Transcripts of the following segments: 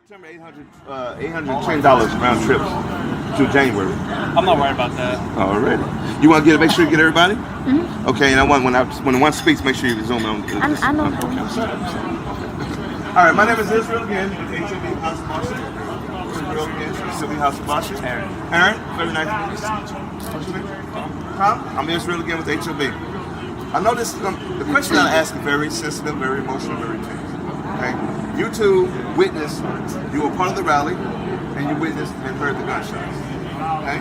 September, $810 round trip to January. I'm not worried about that. Already. You want to make sure you get everybody? Mm-hmm. Okay, and I want when one speaks, make sure you zoom in. I know. Okay. All right, my name is Israel again with HOB House of Boston. Israel again, HOB House of Boston. Aaron, very nice to meet you. What's your name? Tom. I'm Israel again with HOB. I know this. The question that I ask is very sensitive, very emotional, very tense. Okay, you two witnessed. You were part of the rally, and you witnessed and heard the gunshots. Okay,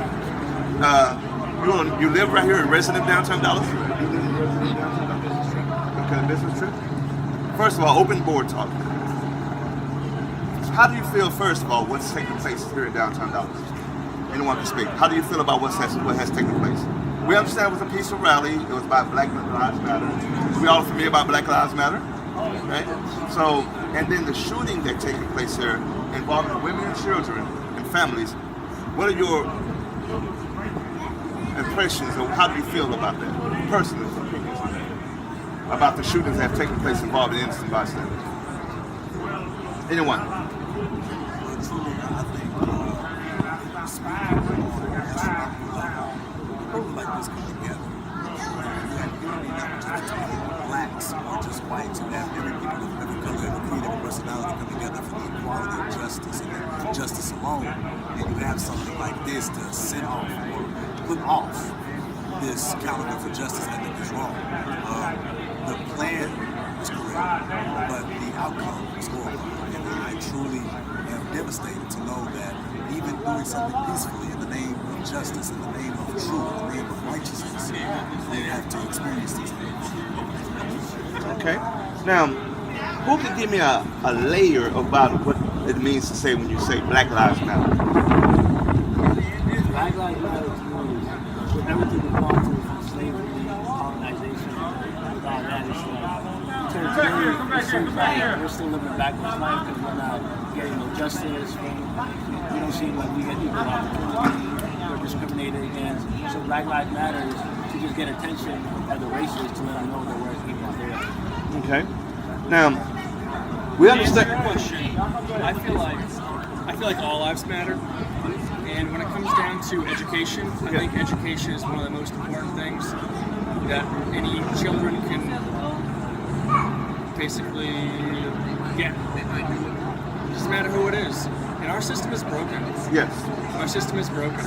you live right here in resident downtown Dallas. Okay, business trip. First of all, open board talk. How do you feel, first of all, what's taking place here in downtown Dallas? Anyone can speak. How do you feel about what has taken place? We understand it was a peaceful rally. It was about Black Lives Matter. We all familiar about Black Lives Matter, right? So, and then the shooting that's taking place here involving women and children and families. What are your impressions, or how do you feel about that? Personal opinions about the shootings that have taken place involving innocent bystanders. Anyone? Blacks or just whites, you have every people of every color, every creed, every personality come together for the equality of justice and justice alone. And you have something like this to send off or put off this calendar for justice, I think is wrong. The plan is correct, but the outcome is horrible. And I truly am devastated to know that even doing something peacefully in the name of justice, in the name of truth, in the name of righteousness, they have to experience these things. Okay. Now, who can give me a layer about what it means to say when you say Black Lives Matter? Black Lives Matter to me is with everything we've gone through from slavery, colonization, all that is we're still living backwards life because we're not getting no justice. We don't seem like we get equal opportunity. We're discriminated against. So Black Lives Matter is to just get attention of the races to let them know that we're people out there. Okay. Now, we understand. I feel like all lives matter, and when it comes down to education, I think education is one of the most important things that any children can basically get. It doesn't matter who it is, and our system is broken. Yes. Our system is broken.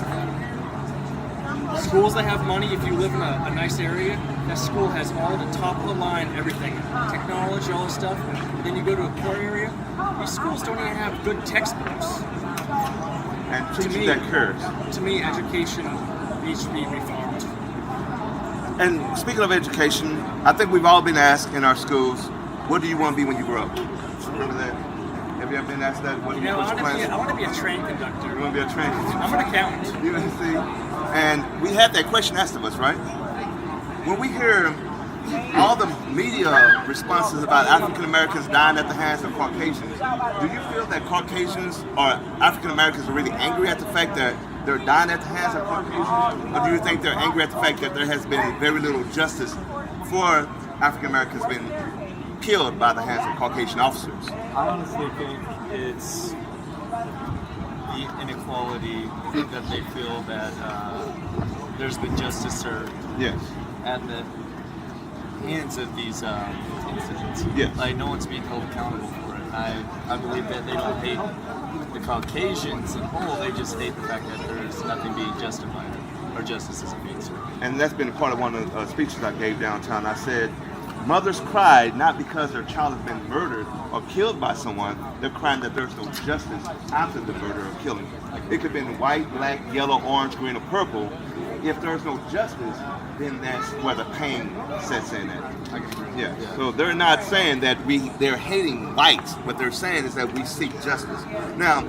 Schools that have money, if you live in a nice area, that school has all the top of the line, everything, technology, all this stuff. Then you go to a poor area, these schools don't even have good textbooks. And teaching that curves. To me, education needs to be reformed. And speaking of education, I think we've all been asked in our schools, what do you want to be when you grow up? Remember that? Have you ever been asked that? What do you I want to be a train conductor. You want to be a train conductor? I'm an accountant. You see? And we had that question asked of us, right? When we hear all the media responses about African Americans dying at the hands of Caucasians, do you feel that Caucasians or African Americans are really angry at the fact that they're dying at the hands of Caucasians? Or do you think they're angry at the fact that there has been very little justice for African Americans being killed by the hands of Caucasian officers? I honestly think it's the inequality that they feel that there's been justice served Yes. at the hands of these incidents. Yes. Like, no one's being held accountable for it. I believe that they don't hate the Caucasians in whole, they just hate the fact that there's nothing being justified or justice isn't being served. And that's been part of one of the speeches I gave downtown. I said, mothers cried not because their child has been murdered or killed by someone, they're crying that there's no justice after the murder or killing. It could have been white, black, yellow, orange, green, or purple. If there's no justice, then that's where the pain sets in at. Yeah. So they're not saying that they're hating whites. What they're saying is that we seek justice. Now,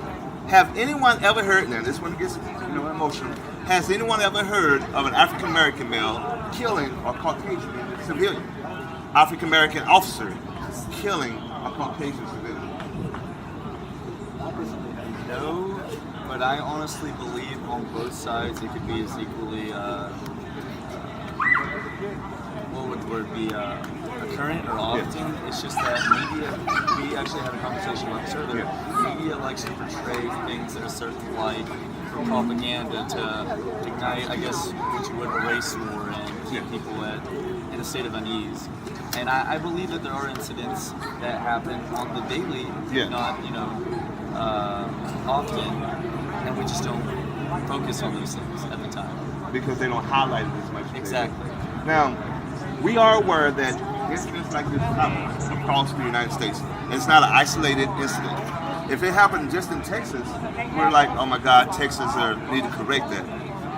have anyone ever heard, now this one gets emotional, has anyone ever heard of an African American male killing a Caucasian civilian? African American officer killing a Caucasian civilian? No, but I honestly believe on both sides it could be as equally, what would the word be, recurrent or often. It's just that media, we actually had a conversation about this earlier. Media likes to portray things in a certain light for propaganda to ignite, I guess, what you would, a race war and keep people in a state of unease. And I believe that there are incidents that happen on the daily, not, often, and we just don't focus on those things at the time. Because they don't highlight it as much. Exactly. Now, we are aware that incidents like this happen across the United States. It's not an isolated incident. If it happened just in Texas, we're like, oh my God, Texas need to correct that.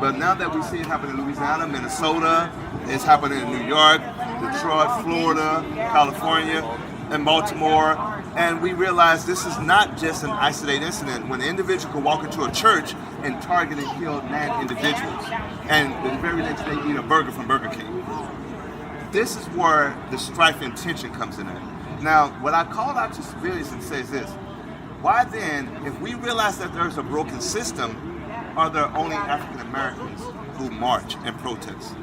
But now that we see it happen in Louisiana, Minnesota, it's happening in New York, Detroit, Florida, California, and Baltimore, and we realize this is not just an isolated incident when an individual could walk into a church and target and kill 9 individuals, and the very next day eat a burger from Burger King. This is where the strife and tension comes in at. Now, what I call out to civilians and says this: why then, if we realize that there's a broken system, are there only African Americans who march and protest?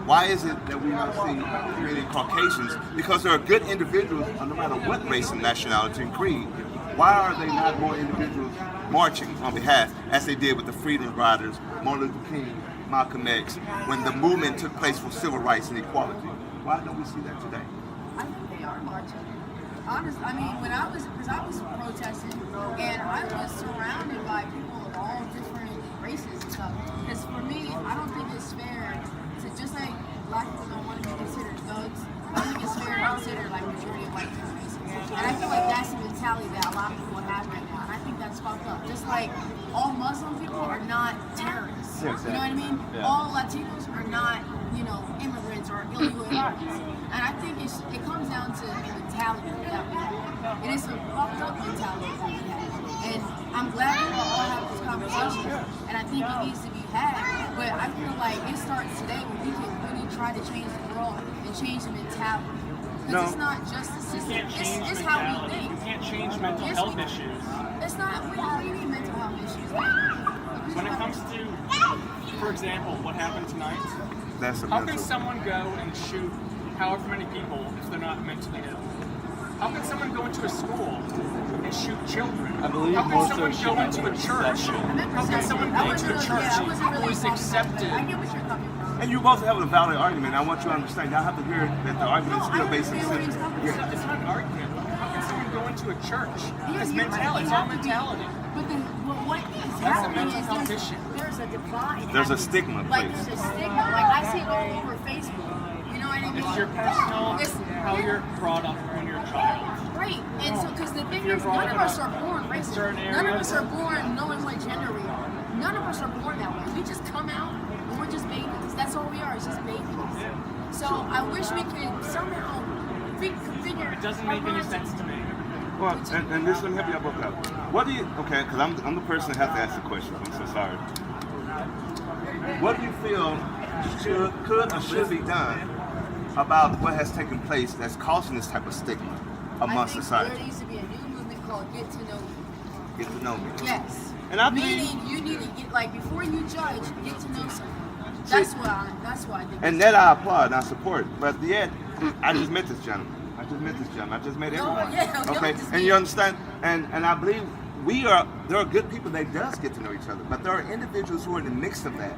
Why is it that we don't see many Caucasians? Because there are good individuals, no matter what race and nationality and creed. Why are they not more individuals marching on behalf, as they did with the Freedom Riders, Martin Luther King, Malcolm X, when the movement took place for civil rights and equality? Why don't we see that today? I think they are marching. Honestly, I mean, because I was protesting, and I was surrounded by people of all different races and stuff. Because for me, I don't think it's fair to, just like black people don't want to be considered thugs, I don't think it's fair to consider like majority of white people racist. And I feel like that's the mentality that a lot of people have right now, and I think that's fucked up. Just like all Muslim people are not terrorists, you know what I mean? Yeah. All Latinos are not, immigrants or illegal immigrants. And I think it comes down to the mentality that we have. And it's a fucked up mentality that we have. And I'm glad we all have this conversation, and I think it needs to be had. But I feel like it starts today when we can really try to change the world and change the mentality. Because it's not just the system, it's how we think. You can't change mental health issues. It's not, we don't need mental health issues. When it comes to, for example, what happened tonight, That's a how can mental. someone go and shoot however many people if they're not mentally ill? How can someone go into a school and shoot children? I believe How can most someone of go into a church? How can someone go into a church who is accepted? I get what you're coming from. And you both have a valid argument. I want you to understand. Y'all have to hear that the argument is still based on I understand system. what he's talking It's not an argument. How can someone go into a church? It's You're mentality. It's all mentality. But then what is That's a happening mental health is issue. there's a decline. There's a happening. stigma Like placed. there's a stigma. Like I see it all over Facebook. You know what I mean? It's your personal, It's- how you're brought up when you're a child. Right. And so, because the thing You're is, brought none of up us are born racist. certain None of areas. us are born knowing what gender we are. None of us are born that way. We just come out and we're just babies. That's all we are. It's just babies. So I wish we could somehow figure. It doesn't make any sense to me. Well, and this, let me help you out both out. What do you, okay, because I'm the person that has to ask the question. I'm so sorry. What do you feel could or should be done about what has taken place that's causing this type of stigma amongst I think society? there needs to be a new movement called Get to Know Me. Get to know me. Yes. And I believe, Meaning you need to get, like, before you judge, get to know someone. That's what I think. and that I applaud and I support. But yet, I just met this gentleman. I just met everyone. yeah, we all Okay, just and meet. you understand? And I believe there are good people that does get to know each other, but there are individuals who are in the mix of that.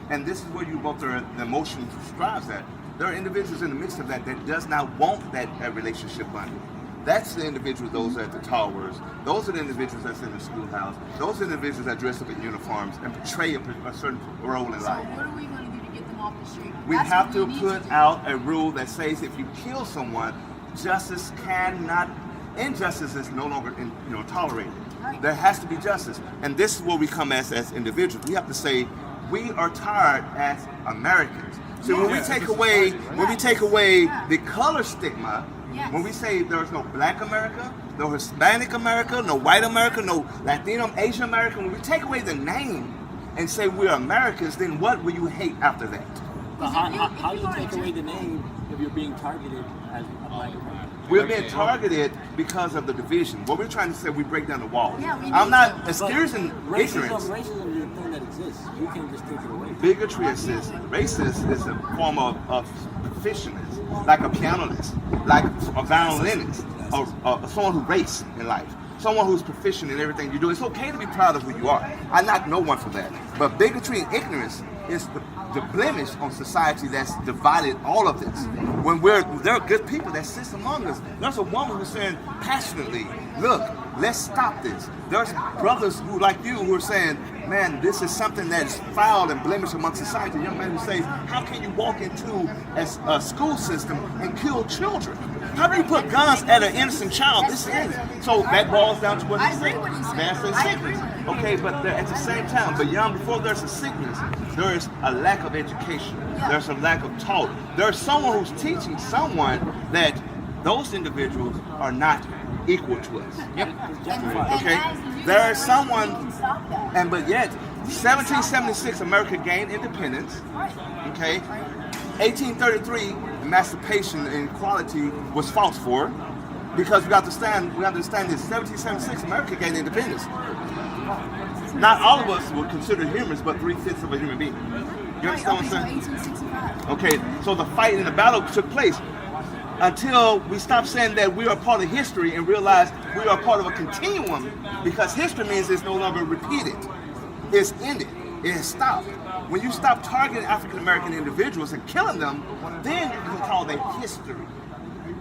And this is where you both are, the emotion strives at. There are individuals in the mix of that does not want that relationship bonding. That's the individuals, those are at the towers. Those are the individuals that's in the schoolhouse. Those are the individuals that dress up in uniforms and portray a certain role in So life. what are we going to do to get them off the street? We That's have what to we need put do. out a rule that says if you kill someone, injustice is no longer tolerated. Right. There has to be justice. And this is where we come as individuals. We have to say, we are tired as Americans. So when we take away the color stigma, Yes. when we say there's no black America, no Hispanic America, no white America, no Latino, Asian America, when we take away the name and say we're Americans, then what will you hate after that? But If how you do you are take a away the name if you're being targeted as a black American? We're being targeted because of the division. What we're trying to say, we break down the walls. Yeah, we I'm need not to. excusing ignorance. Racism is a thing that exists. is. You can't just take it away. Bigotry is this. Racist is a form of proficientness, like a pianist, like a violinist, or someone who races in life. Someone who's proficient in everything you do. It's okay to be proud of who you are. I knock no one for that. But bigotry and ignorance is the blemish on society that's divided all of this. When there are good people that sit among us. There's a woman who's saying passionately, look, let's stop this. There's brothers who, like you, who are saying, man, this is something that's foul and blemish among society. A young man who says, how can you walk into a school system and kill children? How do you put guns at an innocent child? This is so that boils down to what he said. That's a sickness. Okay, but at the same time, before there's a sickness, there is a lack of education. There's a lack of thought. There's someone who's teaching someone that those individuals are not equal to us. Okay, there is someone, but yet 1776 America gained independence. Okay, 1833 emancipation and equality was fought for, because we understand this. 1776 America gained independence. Not all of us were considered humans, but 3/5 of a human being. You understand what I'm saying? 1865. Okay, so the fight and the battle took place until we stop saying that we are part of history and realize we are part of a continuum, because history means it's no longer repeated. It's ended. It has stopped. When you stop targeting African American individuals and killing them, then you can call that history.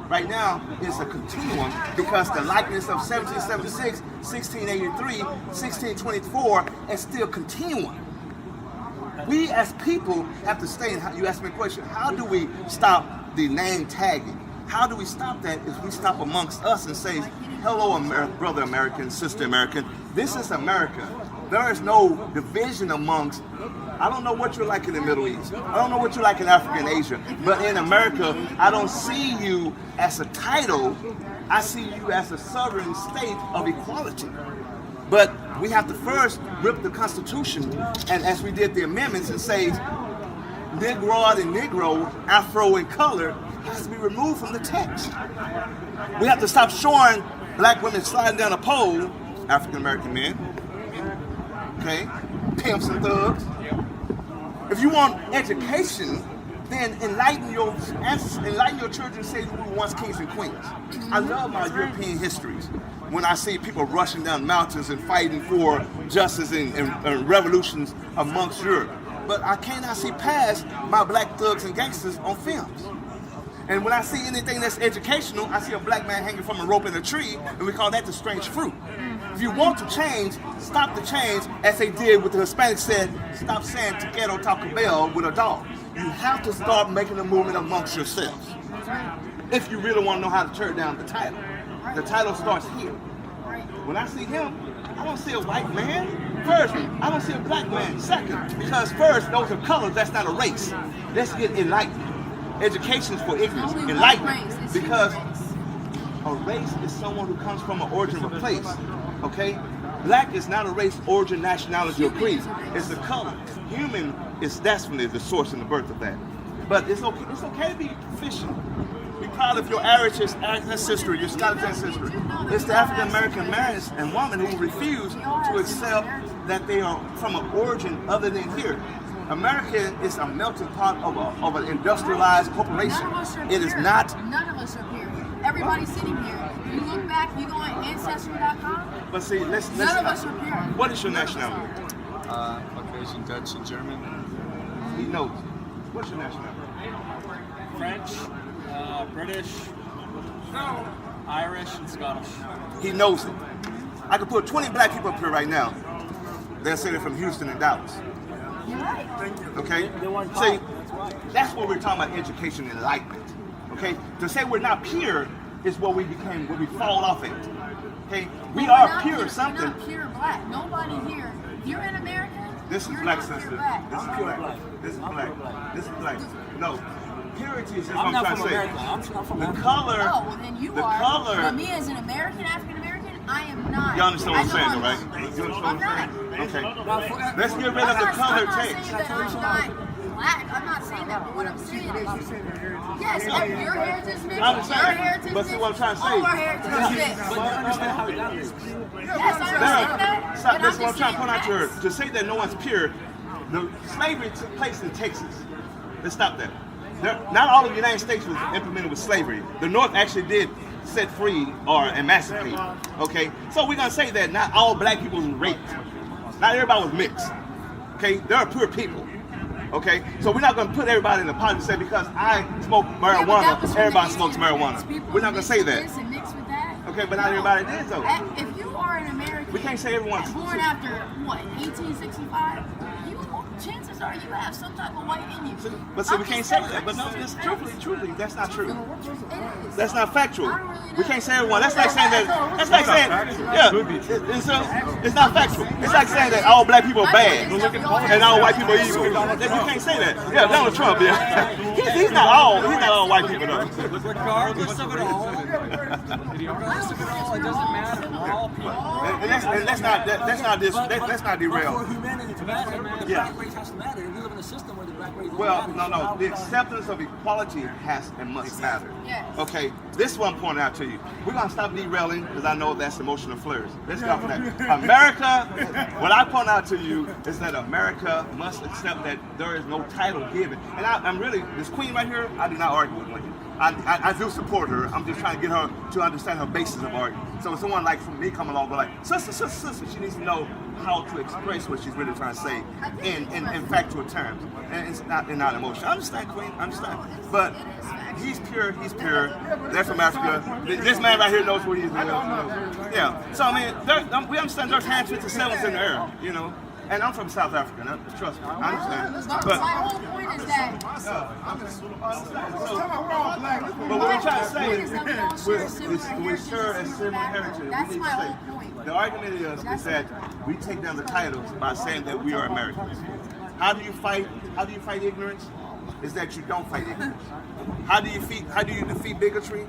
Right now, it's a continuum, because the likeness of 1776, 1683, 1624 is still continuum. We as people have to stay in. You asked me a question, how do we stop the name tagging? How do we stop that? Is we stop amongst us and say, hello, brother American, sister American, this is America. There is no division amongst, I don't know what you're like in the Middle East. I don't know what you're like in Africa and Asia. But in America, I don't see you as a title. I see you as a sovereign state of equality. But we have to first rip the Constitution, and as we did the amendments, and say Negroid and Negro, Afro and color has to be removed from the text. We have to stop showing black women sliding down a pole, African American men, okay, pimps and thugs. If you want education, then enlighten your children, say we were once kings and queens. I love my European histories. When I see people rushing down mountains and fighting for justice and revolutions amongst Europe. But I cannot see past my black thugs and gangsters on films. And when I see anything that's educational, I see a black man hanging from a rope in a tree, and we call that the strange fruit. If you want to change, stop the change, as they did with the Hispanics said, stop saying Taquero Taco Bell with a dog. You have to start making a movement amongst yourselves. If you really want to know how to tear down the title. The title starts here. When I see him, I don't see a white man. First, I don't see a black man. Second, because first, those are colors, that's not a race. Let's get enlightened. Education is for ignorance. Enlightenment. Because a race is someone who comes from an origin of a place. Okay? Black is not a race, origin, nationality, or creed. It's a color. Human is definitely the source and the birth of that. But it's okay to be proficient. Be proud of your Irish ancestry, your Scottish ancestry. It's the African American man and woman who refuse to accept that they are from an origin other than here. America is a melting pot of an industrialized corporation. It is not. None of us are here. Everybody's sitting here. You look back, you go on Ancestry.com. But see, None of us are here. What is your nationality? Caucasian, Dutch, and German. He knows. What's your nationality? French, British, Irish, and Scottish. He knows it. I could put 20 black people up here right now. They'll say they're from Houston and Dallas. You're right. Okay? See, that's what we're talking about, education and enlightenment. Okay? To say we're not pure is what we fall off at. Okay? We are pure something. We're not pure black. Nobody here. If you're in America, This is you're black, not pure sister. black. This is black. This is black. This is black. No. Purity is what I'm I'm not trying to from say. America. I'm from The Africa. color. Oh, well then you the are. color. But me as an American, African American, I am not. You understand what I'm saying, I though, know right? I'm You understand what I'm I'm not. saying? Okay. Now, for- Let's get rid of the color I'm not text. saying that I'm not black. I'm not saying that. But what I'm saying is, yes, your heritage mix, I'm your saying, heritage but see what I'm trying to say. all our heritage mix. But you understand how we got this. Yes, I understand that. Stop, but that's what I'm just trying to point out to saying her. facts. To say that no one's pure, The slavery took place in Texas. Let's stop that. Not all of the United States was implemented with slavery. The North actually did set free or emancipate. Okay, so we're gonna say that not all black people were raped. Not everybody was mixed. Okay, there are poor people. Okay, so we're not gonna put everybody in the pot and say because I smoke marijuana, everybody smokes marijuana. We're not gonna say that. Okay, but not everybody did though. If you are an American, We can't say everyone's born after what 1865, chances are you have some type of white in you. But see, we can't say that. But no, just truthfully, that's not true. That's not factual. We can't say everyone. That's like saying that. That's like saying, yeah, it's not factual. It's like saying that all black people are bad and all white people are evil. You can't say that. Yeah, Donald Trump. Yeah, he's not all white people though. Regardless of it all, it doesn't matter. We're all people. And let's not derail. For humanity to matter, the Yeah. black race has to matter. And we live in a system where the black race Well, don't no. matter. The acceptance of equality has and must matter. Yes. Okay, this is what I'm pointing out to you. We're gonna stop derailing because I know that's emotional flares. Let's go for that. America, what I point out to you is that America must accept that there is no title given. And I'm really, this queen right here, I do not argue with her. I do support her. I'm just trying to get her to understand her basis of argument. So someone like from me come along, but like, sister, she needs to know how to express what she's really trying to say in factual terms. And it's not emotion. I understand, Queen, I understand. But he's pure. They're from Africa. This man right here knows what he's doing. Yeah. So I mean, we understand there's hands 57s in the air, you know. And I'm from South Africa, now, trust me, I understand. But my whole point is that but what we're trying to say is we share a similar heritage. That's We need my to whole say, point. the argument is that we take down the titles by saying that we are Americans. How do you fight ignorance? Is that you don't fight ignorance. How do you defeat bigotry?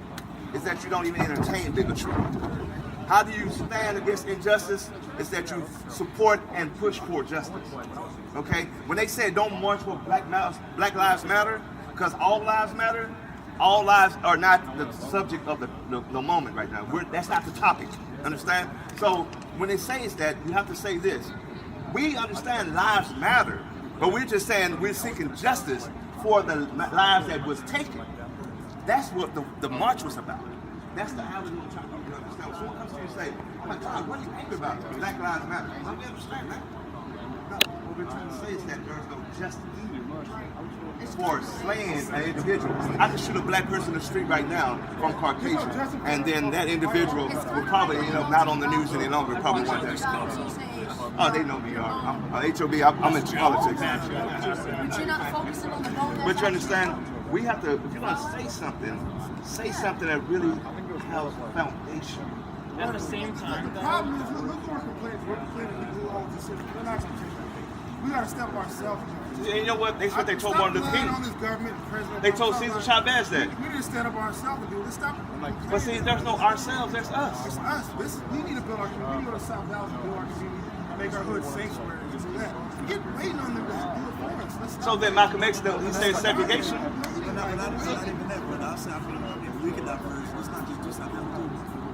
Is that you don't even entertain bigotry. How do you stand against injustice? Is that you support and push for justice. Okay? When they say don't march for Black Lives Matter, because all lives matter, all lives are not the subject of the moment right now. That's not the topic. Understand? So when they say is that, you have to say this. We understand lives matter, but we're just saying we're seeking justice for the lives that was taken. That's what the march was about. That's the avenue we're trying to understand. When someone comes to you and say, oh my God, what are you angry about? Black Lives Matter. Well, we understand that. No, what we're trying to say is that there's no justice for slaying an individual. I can shoot a black person in the street right now from Caucasian, and then that individual will probably end up not on the news any longer, probably one day. Oh, they know me. I'm HOB. I'm into politics. But you're not focusing on the goal. But you understand, we have to, if you're going to say something that really has a foundation. At the same time, The problem is, look who we're complaining. We're complaining we do all this shit. We're not complaining. We gotta step ourselves. And you know what? That's what they told Martin Luther Stop relying on King. this government, the president. They told Cesar Chavez that. We need to stand up ourselves and do this. Stop. But see, there's no ourselves, there's us. It's us. We need to build our community. We need to go to South Dallas and build our community, make our hood sanctuary, and do that. Get waiting on them to do it for us. Let's So stop. then Malcolm X, he said segregation. But not even that, but I say, if we can diverge, let's not just do something.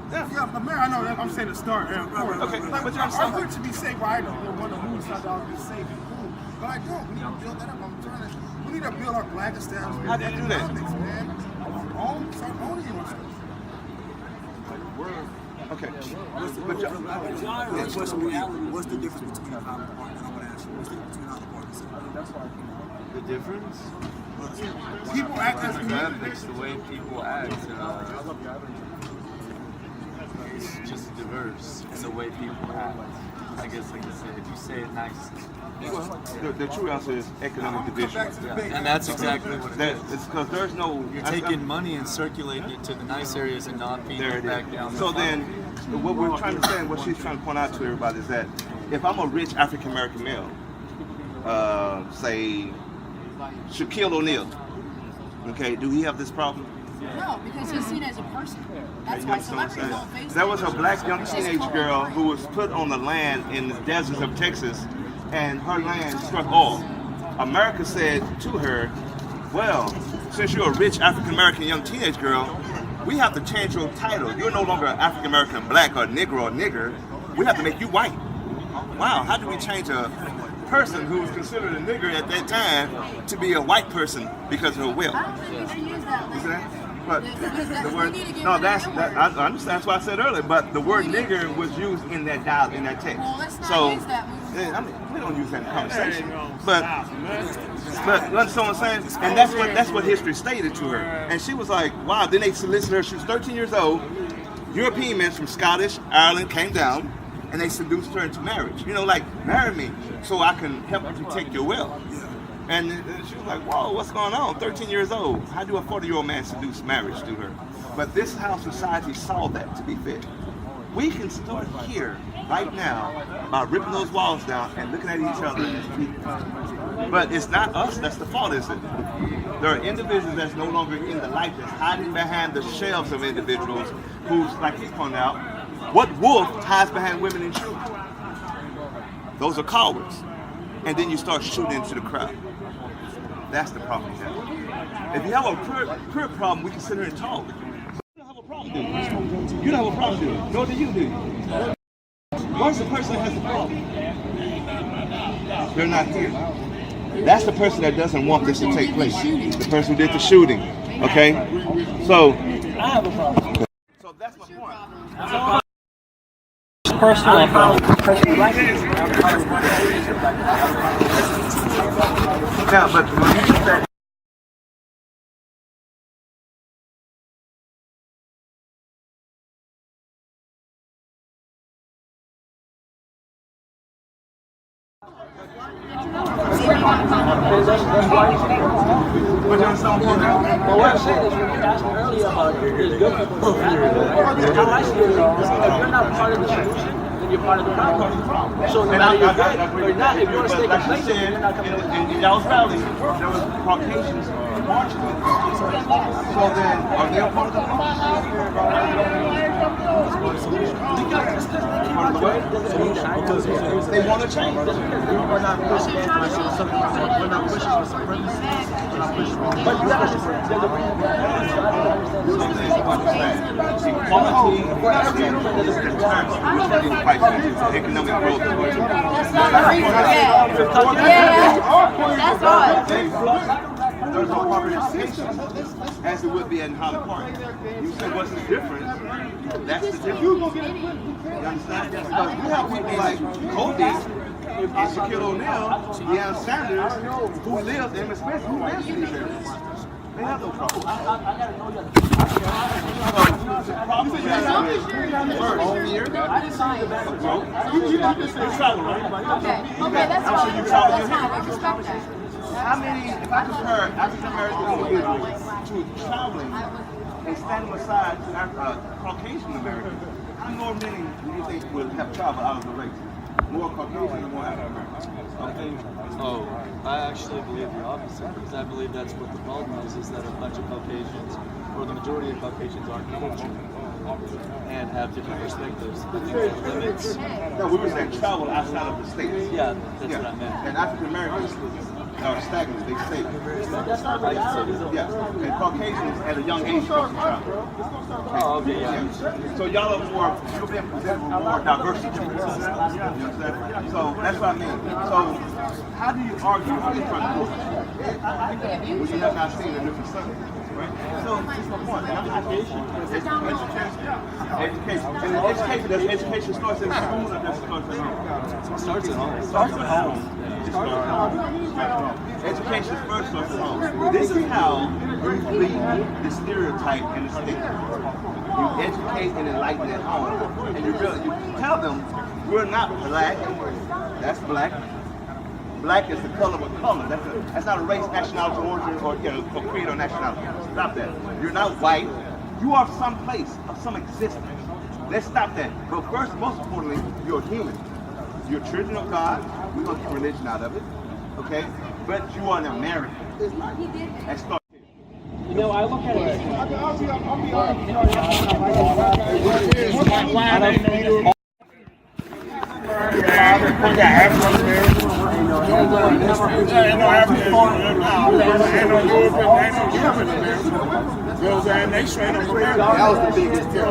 Yeah, but Mayor, I know that I'm saying to start. Yeah, of course. Okay, Like, but you're our saying- hood should be safe. I don't want to move South Dallas to be safe and cool. But I don't. We need to build that up. We need to build our black establishment. How do you do that? Economics, man. Start owning your stuff. Okay. The question would be, what's the difference between Highland Park and I'm going to ask you, what's the difference between Highland Park and City? The difference? People act as Demographics, the way people act, it's just diverse in the way people act. I guess, like I said, if you say it nice, Well, the true answer is economic division. and that's exactly what it That is. it's because there's no. You're taking money and circulating it to the nice areas and not feeding There it it back is. down. the So funnel. then, what we're trying to say, and what she's trying to point out to everybody is that if I'm a rich African American male, say Shaquille O'Neal, okay, do he have this problem? No, because he's seen as a person. That's why celebrities don't face There was a that. black young It's just teenage color girl line. who was put on the land in the deserts of Texas, and her land struck oil. America said to her, well, since you're a rich African American young teenage girl, we have to change your title. You're no longer African American black or Negro or nigger. We have to make you white. Wow, how do we change a person who was considered a nigger at that time to be a white person because of her wealth. I don't think we should use that. You see that? But the word, we need to get no, rid of that's that that, word. I understand. That's what I said earlier. But the word nigger was used in that dial in that text. Well, let's not So use that. I mean, we don't use that in conversation. But that's what I'm saying, and that's what history stated to her. And she was like, wow. Then they solicited her. She was 13 years old. European men from Scottish, Ireland came down, and they seduced her into marriage. You know, like, marry me so I can help you protect your wealth. And she was like, whoa, what's going on? 13 years old. How do a 40-year-old man seduce marriage to her? But this is how society saw that to be fit. We can start here, right now, by ripping those walls down and looking at each other as people. But it's not us that's the fault, is it? There are individuals that's no longer in the light, that's hiding behind the shells of individuals who's, like he pointed out, what wolf hides behind women and children? Those are cowards. And then you start shooting into the crowd. That's the problem you have. If you have a pure problem, we can sit here and talk. But you don't have a problem, do you? You don't have a problem, do you? Nor do you, do you? Where's the person that has the problem? They're not here. That's the person that doesn't want this to take place. The person who did the shooting. Okay? So, I have a problem. so that's my point. Personal problem. Now, but when you get that what you're saying, Well, what I'm saying is, when you asked me earlier about there's good people and bad people, how I see it is, if you're not part of the solution, then you're part of the problem. So no matter you're good or not, if you want to stay complacent, you're not coming to in y'all's rally, there was Caucasians marching with them. So then, are they a part of the problem? Part of the way? They want to change. We're not pushing for something. We're not pushing for supremacy. We're not pushing for. But you gotta understand, there's a Equality economic growth. That's not the reason. Yeah. That's right. There's no participation as it would be in Holland Park. You say what's the difference? That's the difference. You understand? Because we have people like Kobe and Shaquille O'Neal, Deion Sanders, who live, Emmitt Smith, who lives in these areas. They have no problem. I gotta know you. So, the problem is I didn't sign the back. you travel, right? Okay, that's I'm fine. sure you travel That's here. fine. I respect that. How many, if I compare African American individuals to traveling and standing aside to Caucasian Americans, how many do you think would have traveled out of the race? More Caucasian or more African American? Oh, I actually believe the opposite, because I believe that's what the problem is that a bunch of Caucasians, or the majority of Caucasians, aren't cultured and have different perspectives. I think that limits. No, we were saying travel outside of the states. Yeah, that's what I meant. And African Americans are stagnant, they stay. That's not really how Yeah, and Caucasians at a young age go to travel. Oh, okay, yeah. So y'all are more, you're being presented with more diversity. You understand? So that's what I mean. So how do you argue in front of people when you have not seen a different Sunday? Right? So this is my point. Education. And education, does education starts in school or does it start at home? It starts at home. Starts at home. Education first starts at home. This is how you beat the stereotype and the stigma. You educate and enlighten at home, and you tell them we're not black. That's black. Black is the color of a color. That's not a race, nationality, origin, or creed or nationality. Stop that. You're not white. You are someplace of some existence. Let's stop that. But first, most importantly, you're human. You're children of God. We're going to keep religion out of it. Okay? But you are an American. Let's start. You know, I look at it. That was the biggest deal.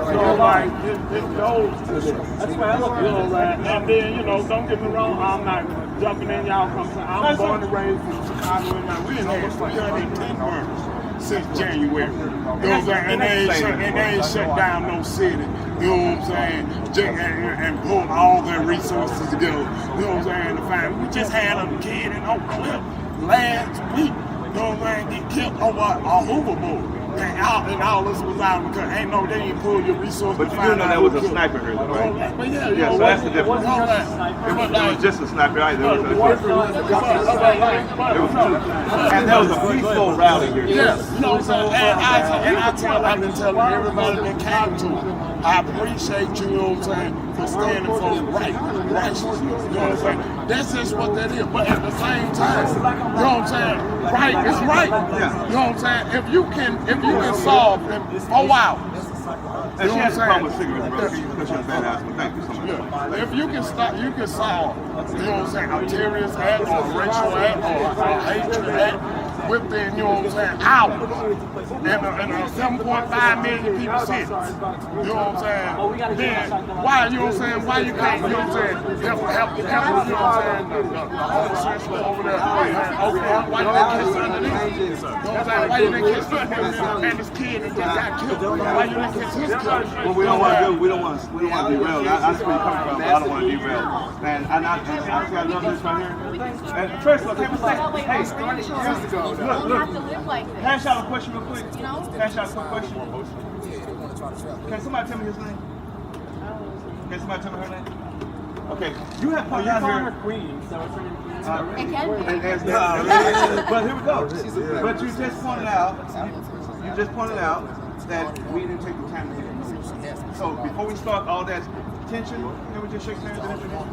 So like it goes to this. That's why I look at it. And then, you know, don't get me wrong, I'm not jumping in y'all come I'm born and raised in Chicago, and we had 310 murders since January. You know what I'm saying? And they ain't shut down no city. You know what I'm saying? And pulled all their resources together. You know what I'm saying? To find. We just had a kid in Oak Cliff last week. You know what I'm saying? Get killed over a hoverboard. And all this was out because they didn't pull your resources. But you do know that was a sniper here, right? But yeah, Yeah, so that's the difference. It was just a sniper either. It was and there was a peaceful rally here. Yeah, you know what I'm saying? I've been telling everybody that came to it, I appreciate you, know what I'm saying, for standing for righteousness. You know what I'm saying? That's just what that is. But at the same time, you know what I'm saying? Right is right. Yeah. You know what I'm saying? If you can solve in 4 hours. And she has to come with cigarettes, bro. Because she's a badass, but thank you so much. Yeah. If you can solve, you know what I'm saying, a terrorist act or a racial act or a hatred act within, you know what I'm saying, hours. And 7.5 million people sit. You know what I'm saying? Then why, you know what I'm saying, why you can't, you know what I'm saying, help, you know what I'm saying, the homosexual over there. Okay, why you didn't kiss underneath? You know what I'm saying? Why you didn't kiss him and his kid that just got killed? Why you didn't kiss his kid? What we don't want to do, we don't want to derail. That's where you're coming from, but I don't want to derail. And I love this right here. And first of all, can we say, hey, years ago, look, have to live like this. can I ask y'all a question real quick? You know? Can I ask y'all a quick question? Can somebody tell me his name? Can somebody tell me her name? Okay, you have pointed out here. Queen, so it's her It can be. But here we go. But you just pointed out, that we didn't take the time to get it. So before we start all that tension, can we just shake hands and introduce?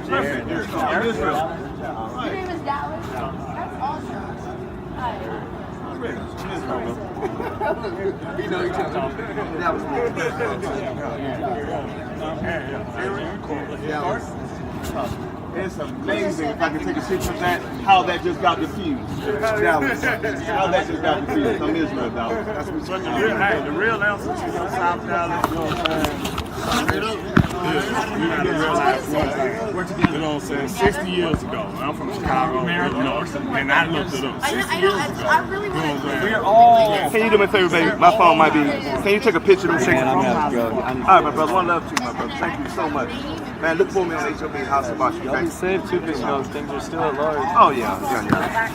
Perfect. Israel. Your name is Dallas? That's awesome. Hi. You know each other. That was It's amazing if I can take a picture of that, how that just got diffused. Dallas. How that just got diffused. I'm Israel, Dallas. That's what's The real answer to your South Dallas, you know what I'm saying? You gotta realize one thing. You know what I'm saying? 60 years ago, I'm from Chicago, Illinois, and I looked it up. 60 years ago. I really want to. We're all. Can you do me a favor, baby? My phone might be. Can you take a picture of me shaking the phone? All right, my brother. One love to you, my brother. Thank you so much. Man, look for me on HOB House of Boston. Y'all be safe too, because you know things are still at large. Oh, yeah.